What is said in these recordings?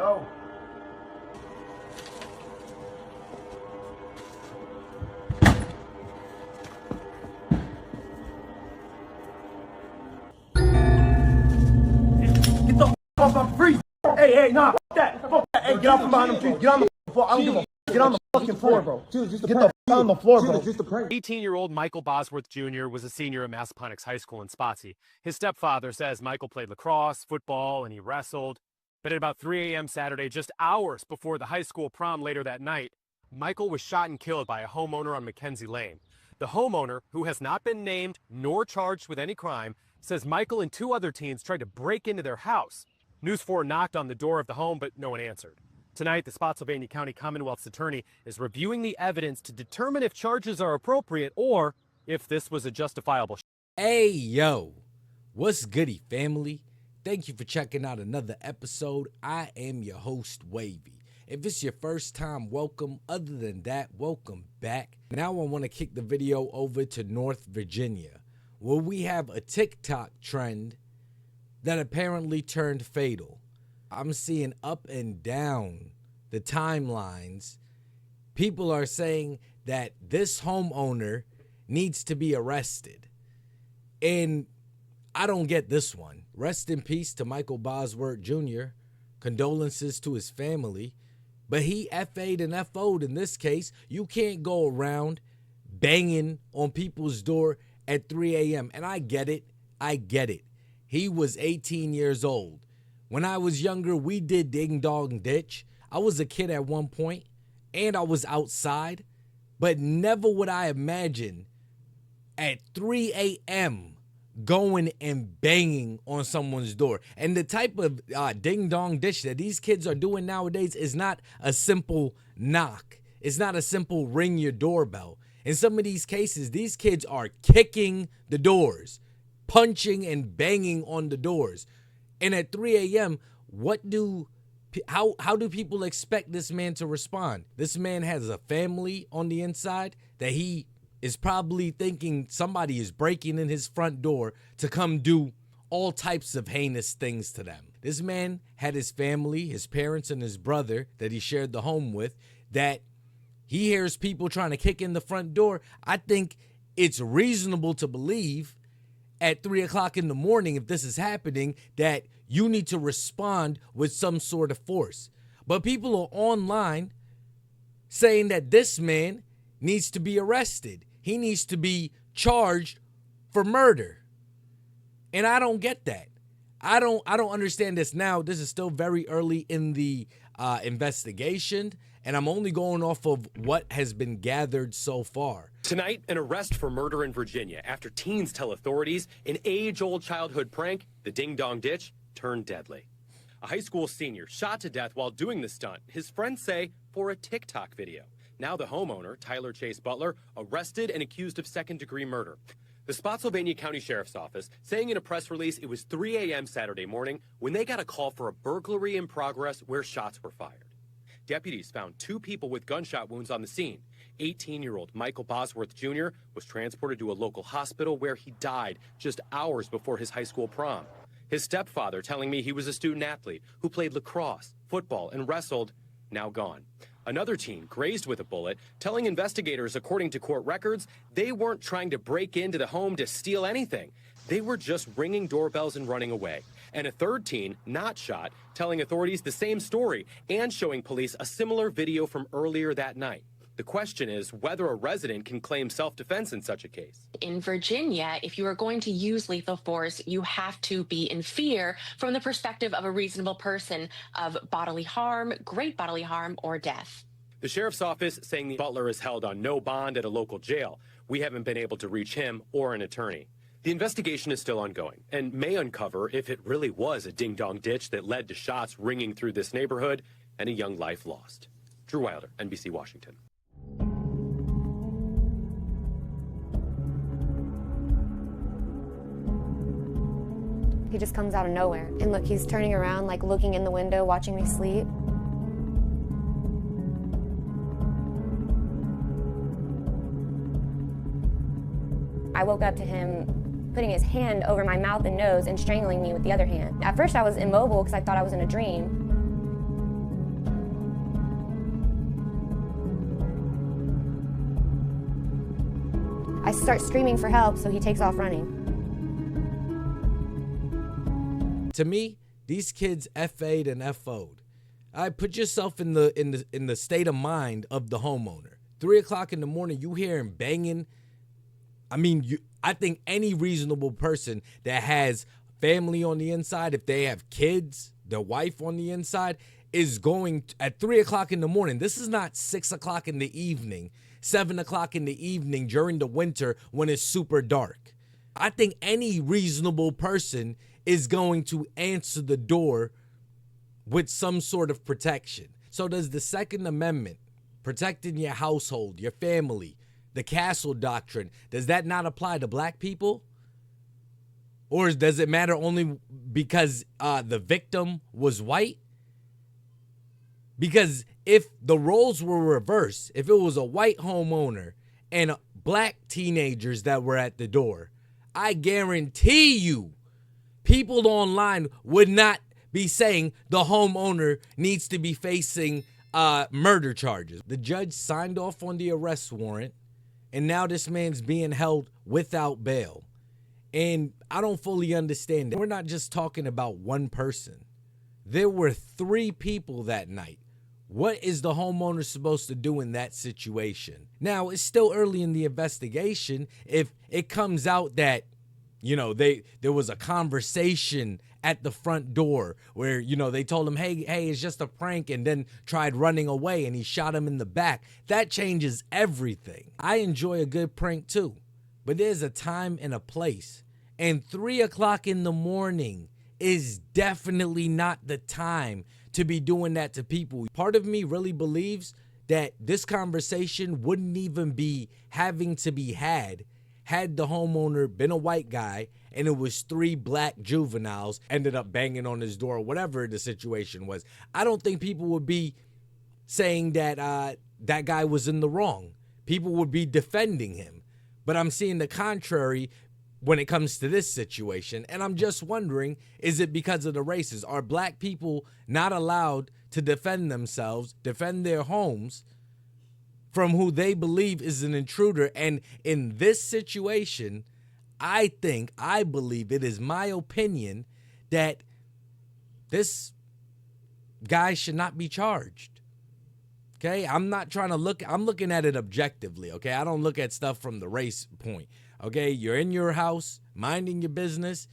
Yo. Get the fuck up, freeze! Hey, nah, fuck that. Hey, get out from behind them trees. Get on the floor. I don't give a fuck. Get on the fucking floor, bro. Get the fuck on the floor, bro. 18-year-old Michael Bosworth Jr. was a senior at Massaponax High School in Spotsy. His stepfather says Michael played lacrosse, football, and he wrestled. But at about 3 a.m. Saturday, just hours before the high school prom later that night, Michael was shot and killed by a homeowner on Mackenzie Lane. The homeowner, who has not been named nor charged with any crime, says Michael and 2 other teens tried to break into their house. News 4 knocked on the door of the home, but no one answered. Tonight, the Spotsylvania County Commonwealth's attorney is reviewing the evidence to determine if charges are appropriate or if this was a justifiable. Hey, yo, what's goody, family? Thank you for checking out another episode. I am your host, Wavy. If it's your first time, welcome. Other than that, welcome back. Now I want to kick the video over to North Virginia, where we have a TikTok trend that apparently turned fatal. I'm seeing up and down the timelines. People are saying that this homeowner needs to be arrested. And I don't get this one. Rest in peace to Michael Bosworth Jr. Condolences to his family. But he FA'd and FO'd in this case. You can't go around banging on people's door at 3 a.m. And I get it. He was 18 years old. When I was younger, we did ding dong ditch. I was a kid at one point, and I was outside, but never would I imagine at 3 a.m. going and banging on someone's door. And the type of ding dong ditch that these kids are doing nowadays is not a simple knock. It's not a simple ring your doorbell. In some of these cases, these kids are kicking the doors, punching and banging on the doors. And at 3 a.m., how do people expect this man to respond? This man has a family on the inside that he is probably thinking somebody is breaking in his front door to come do all types of heinous things to them. This man had his family, his parents, and his brother that he shared the home with, that he hears people trying to kick in the front door. I think it's reasonable to believe at 3 o'clock in the morning, if this is happening, that you need to respond with some sort of force. But people are online saying that this man needs to be arrested. He needs to be charged for murder. And I don't get that. I don't understand this now. This is still very early in the investigation, and I'm only going off of what has been gathered so far. Tonight, an arrest for murder in Virginia after teens tell authorities an age-old childhood prank, the ding-dong ditch, turned deadly. A high school senior shot to death while doing the stunt, his friends say, for a TikTok video. Now the homeowner, Tyler Chase Butler, arrested and accused of second-degree murder. The Spotsylvania County Sheriff's Office saying in a press release it was 3 a.m. Saturday morning when they got a call for a burglary in progress where shots were fired. Deputies found 2 people with gunshot wounds on the scene. 18-year-old Michael Bosworth Jr. was transported to a local hospital where he died just hours before his high school prom. His stepfather telling me he was a student athlete who played lacrosse, football, and wrestled, now gone. Another teen grazed with a bullet, telling investigators, according to court records, they weren't trying to break into the home to steal anything. They were just ringing doorbells and running away. And a third teen, not shot, telling authorities the same story and showing police a similar video from earlier that night. The question is whether a resident can claim self-defense in such a case. In Virginia, if you are going to use lethal force, you have to be in fear from the perspective of a reasonable person of bodily harm, great bodily harm, or death. The sheriff's office saying the Butler is held on no bond at a local jail. We haven't been able to reach him or an attorney. The investigation is still ongoing and may uncover if it really was a ding-dong ditch that led to shots ringing through this neighborhood and a young life lost. Drew Wilder, NBC Washington. He just comes out of nowhere. And look, he's turning around, like looking in the window, watching me sleep. I woke up to him putting his hand over my mouth and nose and strangling me with the other hand. At first I was immobile because I thought I was in a dream. I start screaming for help, so he takes off running. To me, these kids FA'd and FO'd. I put yourself in the state of mind of the homeowner. 3 o'clock in the morning, you hear him banging. I mean, I think any reasonable person that has family on the inside, if they have kids, their wife on the inside, is going at 3 o'clock in the morning. This is not 6 o'clock in the evening, 7 o'clock in the evening during the winter when it's super dark. I think any reasonable person is going to answer the door with some sort of protection. So does the Second Amendment, protecting your household, your family, the castle doctrine, does that not apply to black people? Or does it matter only because the victim was white? Because if the roles were reversed, if it was a white homeowner and black teenagers that were at the door, I guarantee you people online would not be saying the homeowner needs to be facing murder charges. The judge signed off on the arrest warrant, and now this man's being held without bail. And I don't fully understand it. We're not just talking about one person. There were 3 people that night. What is the homeowner supposed to do in that situation? Now, it's still early in the investigation. If it comes out that, you know, there was a conversation at the front door where, you know, they told him, hey, it's just a prank, and then tried running away and he shot him in the back, that changes everything. I enjoy a good prank too, but there's a time and a place. And 3 o'clock in the morning is definitely not the time to be doing that to people. Part of me really believes that this conversation wouldn't even be having to be had the homeowner been a white guy and it was 3 black juveniles ended up banging on his door, whatever the situation was. I don't think people would be saying that that guy was in the wrong. People would be defending him. But I'm seeing the contrary when it comes to this situation. And I'm just wondering, is it because of the races? Are black people not allowed to defend themselves, defend their homes from who they believe is an intruder? And in this situation, I believe, it is my opinion that this guy should not be charged. Okay, I'm not trying to I'm looking at it objectively. Okay, I don't look at stuff from the race point. Okay, you're in your house, minding your business.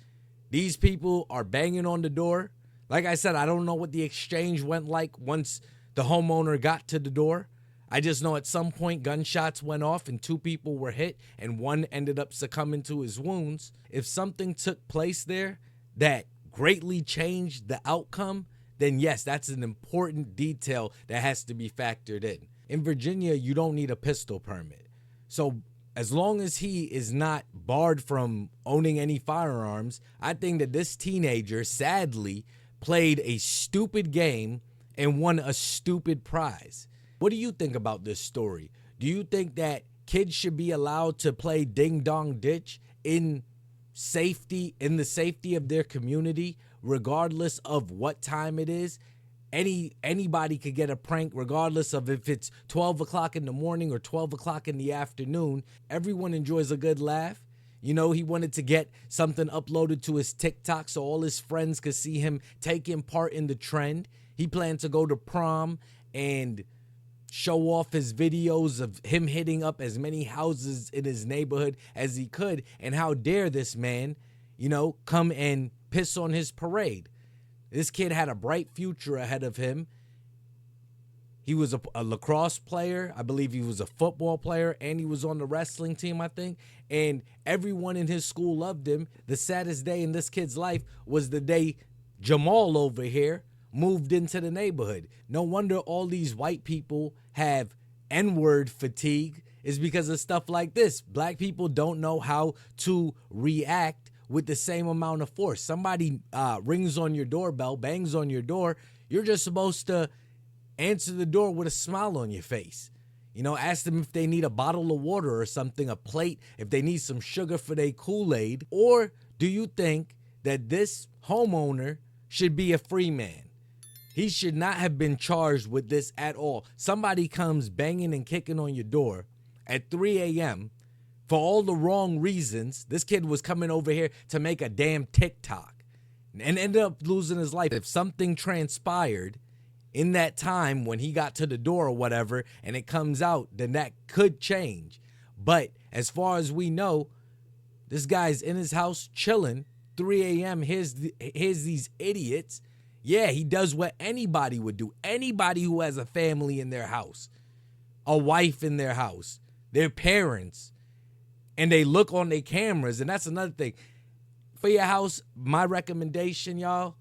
These people are banging on the door. Like I said, I don't know what the exchange went like once the homeowner got to the door. I just know at some point gunshots went off and 2 people were hit and one ended up succumbing to his wounds. If something took place there that greatly changed the outcome, then yes, that's an important detail that has to be factored in. In Virginia, you don't need a pistol permit. So as long as he is not barred from owning any firearms, I think that this teenager sadly played a stupid game and won a stupid prize. What do you think about this story? Do you think that kids should be allowed to play ding dong ditch in safety, in the safety of their community, regardless of what time it is? Anybody could get a prank regardless of if it's 12 o'clock in the morning or 12 o'clock in the afternoon. Everyone enjoys a good laugh. You know, he wanted to get something uploaded to his TikTok so all his friends could see him taking part in the trend. He planned to go to prom and show off his videos of him hitting up as many houses in his neighborhood as he could. And how dare this man, you know, come and piss on his parade. This kid had a bright future ahead of him. He was a lacrosse player. I believe he was a football player, and he was on the wrestling team, I think. And everyone in his school loved him. The saddest day in this kid's life was the day Jamal over here moved into the neighborhood. No wonder all these white people have N-word fatigue, is because of stuff like this. Black people don't know how to react with the same amount of force. Somebody rings on your doorbell, bangs on your door, you're just supposed to answer the door with a smile on your face. You know, ask them if they need a bottle of water or something, a plate, if they need some sugar for their Kool-Aid. Or do you think that this homeowner should be a free man? He should not have been charged with this at all. Somebody comes banging and kicking on your door at 3 a.m., for all the wrong reasons. This kid was coming over here to make a damn TikTok and ended up losing his life. If something transpired in that time when he got to the door or whatever and it comes out, then that could change. But as far as we know, this guy's in his house chilling, 3 a.m. Here's these idiots. Yeah, he does what anybody would do. Anybody who has a family in their house, a wife in their house, their parents, and they look on their cameras. And that's another thing. For your house, my recommendation, y'all,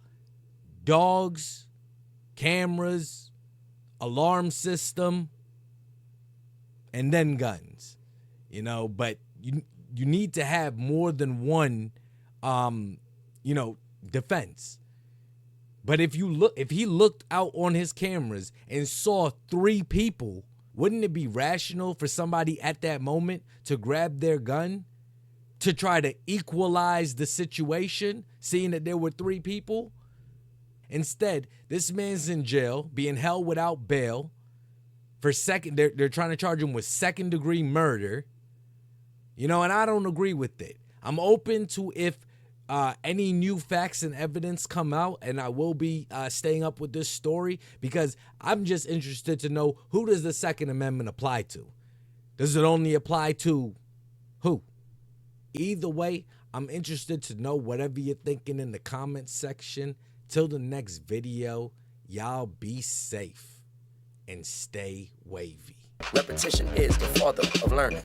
dogs, cameras, alarm system, and then guns. You know, but you need to have more than one, defense. But if he looked out on his cameras and saw 3 people, wouldn't it be rational for somebody at that moment to grab their gun to try to equalize the situation, seeing that there were 3 people? Instead, this man's in jail, being held without bail for they're trying to charge him with 2nd-degree murder. And I don't agree with it. I'm open to if any new facts and evidence come out, and I will be staying up with this story because I'm just interested to know, who does the Second Amendment apply to? Does it only apply to who? Either way, I'm interested to know whatever you're thinking in the comments section. Till the next video, y'all be safe and stay wavy. Repetition is the father of learning.